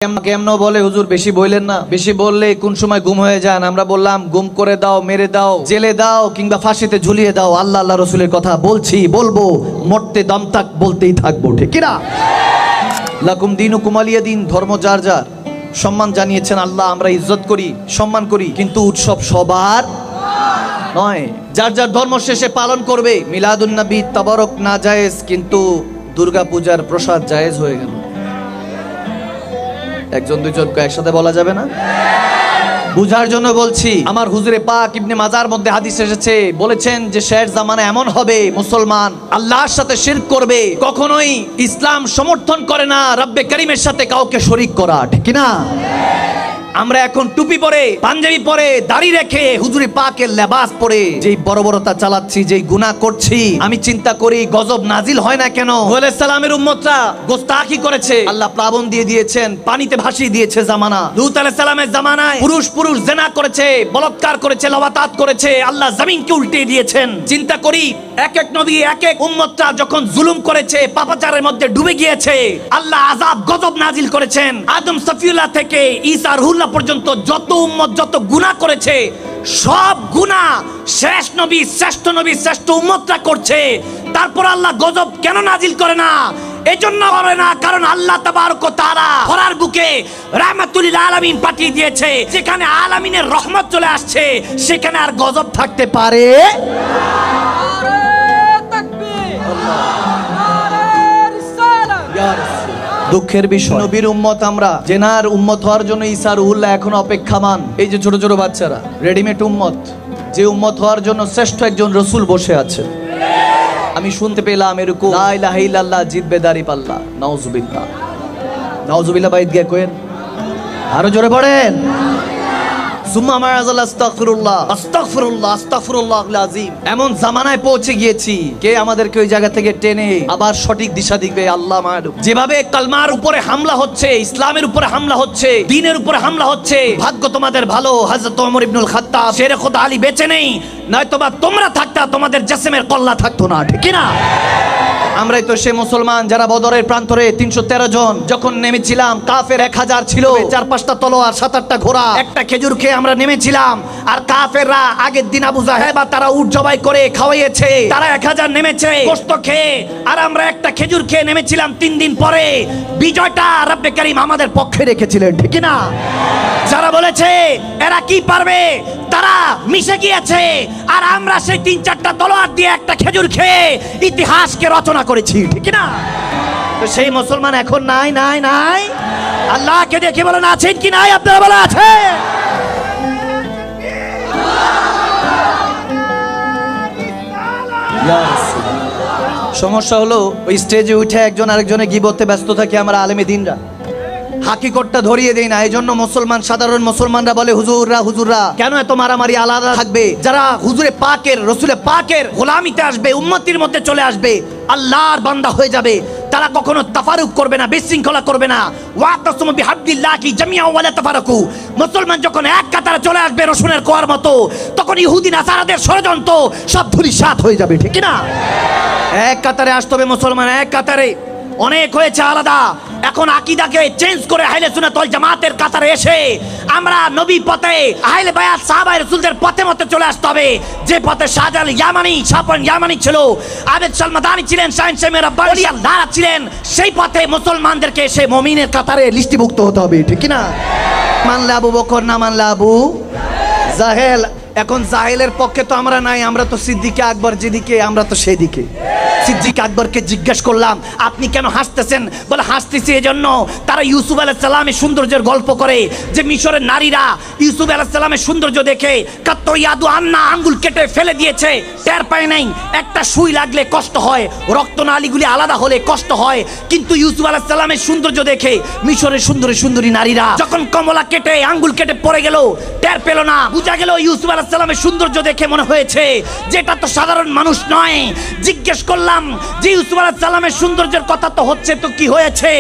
কেমন বলে হুজুর বেশি বললেন না, বেশি বললে কোন সময় গুম হয়ে যান। আমরা বললাম গুম করে দাও, মেরে দাও, জেলে দাও, কিংবা ফাঁসিতে ঝুলিয়ে দাও। আল্লাহ আল্লাহ রসুলের কথা বলছি, বলবো, মরতে দম তাক বলতেই থাকবো, ঠিক কিনা? লাকুম দিনুকুম ওয়ালিয়া দিন। ধর্ম যার যার, সম্মান জানিয়েছেন আল্লাহ, আমরা ইজ্জত করি, সম্মান করি, কিন্তু উৎসব সবার নয়। যার যার ধর্ম শেষে পালন করবে। মিলাদুন নবী তাবারক না জায়েজ, কিন্তু দুর্গা পূজার প্রসাদ জায়েজ হয়ে গেল। একজন দুইজনকে একসাথে বলা যাবে না? বুঝার জন্য বলছি। আমার হুজুরে পাক ইবনে মাজার মধ্যে হাদিস এসেছে, বলেছেন যে শেষ জামানা এমন হবে মুসলমান আল্লাহর সাথে শিরক করবে, কখনোই ইসলাম সমর্থন করে না রব্বে করিমের সাথে কাউকে শরীক করা, ঠিক না? আমরা এখন টুপি পরে, পাঞ্জাবি পরে, দাড়ি রেখে, হুজুরে পাকের লেবাস পরে যেই বর্বরতা চালাচ্ছি, যেই গুনাহ করছি, আমি চিন্তা করি গজব নাজিল হয় না কেন? আলাইহিস সালামের উম্মতরা গোস্তাখি করেছে, আল্লাহ প্লাবন দিয়ে দিয়েছেন, পানিতে ভাসিয়ে দিয়েছে জামানা। লূত আলাইহিস সালামের জামানায় পুরুষ জিনা করেছে, বলাৎকার করেছে, লওয়াতাত করেছে, আল্লাহ জমিনকে উল্টে দিয়েছেন। চিন্তা করি এক এক নবী, এক এক উম্মতরা যখন জুলুম করেছে, পাপাচারের মধ্যে ডুবে গিয়েছে, আল্লাহ আযাব গজব নাজিল করেছেন। আদম সফিউল্লাহ থেকে ঈসা রুহুল্লাহ পর্যন্ত যত উম্মত যত গুনাহ করেছে, সব গুনাহ শেষ নবী, শ্রেষ্ঠ নবী, শ্রেষ্ঠ উম্মতরা করছে। তারপর আল্লাহ গজব কেন নাজিল করে না? এজন্য করে না কারণ আল্লাহ তাবারক ওয়া তাআলা খরার বুকে রাহমাতুল লিল আলামিন পাঠিয়ে দিয়েছে। যেখানে আলামিনের রহমত চলে আসছে, সেখানে আর গজব থাকতে পারে দুঃখের বিষয়। নবীর উম্মত আমরা, জেনার উম্মত হওয়ার জন্য ঈসা রুহুল্লাহ এখন অপেক্ষামান। এই যে ছোট ছোট বাচ্চারা রেডিমেড উম্মত, যে উম্মত হওয়ার জন্য শ্রেষ্ঠ একজন রসুল বসে আছে। আমি শুনতে পেলাম এরকম, লা ইলাহা ইল্লাল্লাহ জিতবে দাড়ি পাল্লা। নাউজুবিল্লাহ, নাউজুবিল্লাহ। বাইত গিয়ে কইেন, আরো জোরে পড়েন। সুম্মা মা'আযাল আস্তাগফিরুল্লাহ, আস্তাগফিরুল্লাহ, আস্তাগফিরুল্লাহুল আযীম। এমন জামানায় পৌঁছে গিয়েছি, কে আমাদেরকে ওই জায়গা থেকে টেনে আবার সঠিক দিশা দিবে আল্লাহ মালুম। যেভাবে কালমার উপরে হামলা হচ্ছে, ইসলামের উপরে হামলা হচ্ছে, দ্বীনের উপরে হামলা হচ্ছে, ভাগ্য তোমাদের ভালো হযরত ওমর ইবনুল খাত্তাব, শেরে খোদা আলী বেঁচে নেই, নয়তোবা তোমরা থাকতা, তোমাদের জিসমের কল্লা থাকতো না, ঠিক না? আমরাই তো সে মুসলমান যারা বদরের প্রান্তরে 313 জন যখন নেমেছিলাম, কাফের 1000 ছিল, 4-5টা তলোয়ার, 7-8টা ঘোড়া, একটা খেজুর খেয়ে আমরা নেমেছিলাম। আর কাফেররা আগের দিন আবু জাহেল তারা উট জবাই করে খাওয়াইয়েছে, তারা 1000 নেমেছে গোশত খেয়ে, আর আমরা একটা খেজুর খেয়ে নেমেছিলাম। 3 দিন পরে বিজয়টা রব্বে করিম আমাদের পক্ষে রেখেছিলেন, ঠিক না? যারা বলেছে এরা কি পারবে, তারা মিশে গিয়েছে, আর আমরা সেই 3-4টা তলোয়ার দিয়ে একটা খেজুর খেয়ে ইতিহাসকে রচনা করেছি, ঠিক না? তো সেই মুসলমান এখন নাই, নাই, নাই। আল্লাহকে দেখে বলেন আছেন কি নাই? আপনারা বলে আছে। সমস্যা হলো ওই স্টেজে উঠে একজন আরেকজনের গীবতে ব্যস্ত থাকে, আমরা আলেমে দিনরা হাকিকতটা ধরিয়ে দেই না। এই জন্য মুসলমান, সাধারণ মুসলমানরা বলে হুজুররা কেন এত মারামারি, আলাদা থাকবে। যারা হুজুরে পাকের, রসুলে পাকের গোলামিতে আসবে, উম্মতির মধ্যে চলে আসবে, আল্লাহর বান্দা হয়ে যাবে, তারা কখনো তাফারুক করবে না, বিশৃঙ্খলা করবে না। ওয়াতাসিমু বিহাবলিল্লাহি জামিআন ওয়া লা তাফারাকু। মুসলমান যখন এক কাতারে চলে আসবে রসুলের কোয়ার মতো, তখন ইহুদি নাসারাদের ষড়যন্ত্র সব ধূলিসাৎ হয়ে যাবে, ঠিক না? এক কাতারে আসতে হবে মুসলমান, এক কাতারে। অনেক হয়েছে আলাদা, এখন আকীদাকে চেঞ্জ করে আহলে সুন্নাত ওয়াল জামাতের কাতারে এসে আমরা নবী পথে, আহলে বায়াত, সাহাবায়ে রাসূলদের পথে মতে চলে আসতে হবে। যে পথে শাহজালাল ইয়ামানি, শাহপন ইয়ামানি ছিল, আবেদ সালমাদানি ছিলেন, শাহিন শামে রাব্বানি আল্লাহরা ছিলেন, সেই পথে মুসলমানদেরকে এসে মুমিনের কাতারে লিস্টিভুক্ত হতে হবে, ঠিক না? মানলে আবু বকর, না মানলে আবু জাহেল। এখন জাহেলের পক্ষে তো আমরা নাই, আমরা তো সিদ্দিকে আকবর যেদিকে, আমরা তো সেদিকে। সিদ্দিক আকবরকে জিজ্ঞেস করলাম, আপনি কেন হাসতেছেন? বলে হাসতেছি এজন্য তারা ইউসুফ আলাইহিস সালামের সৌন্দর্যের গল্প করে, যে মিশরের নারীরা ইউসুফ আলাইহিস সালামের সৌন্দর্য দেখে কাত্ত ইয়াদু আন্না, আঙ্গুল কেটে ফেলে দিয়েছে, টের পায় নাই। একটা সুই লাগলে কষ্ট হয়, রক্তনালীগুলি আলাদা হলে কষ্ট হয়, কিন্তু ইউসুফ আলাইহিস সালামের সৌন্দর্য দেখে মিশরের সুন্দরী নারীরা যখন কমলা কেটে, আঙ্গুল কেটে পড়ে গেল, টের পেল না। বুঝা গেল ইউসুফ আলাইহিস সালামের সৌন্দর্য দেখে মনে হয়েছে যেটা তো সাধারণ মানুষ নয়। জিজ্ঞেস করলাম যে ইউসুফ আলাইহিস সালামের সৌন্দর্যের কথা তো হচ্ছে, তো কি হয়েছে?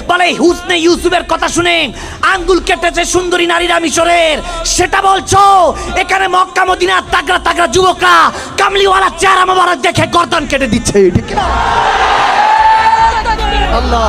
বলে হুসনে ইউসুফের কথা শুনে আঙ্গুল কেটেছে সুন্দরী নারীরা মিশরের, সেটা বলছো? এখানে মক্কা মদিনার তাগড়া তাগড়া যুবকরা কামলিওয়ালা চেহারা মোবারক দেখে গর্দান কেটে দিচ্ছে, ঠিক না? আল্লাহ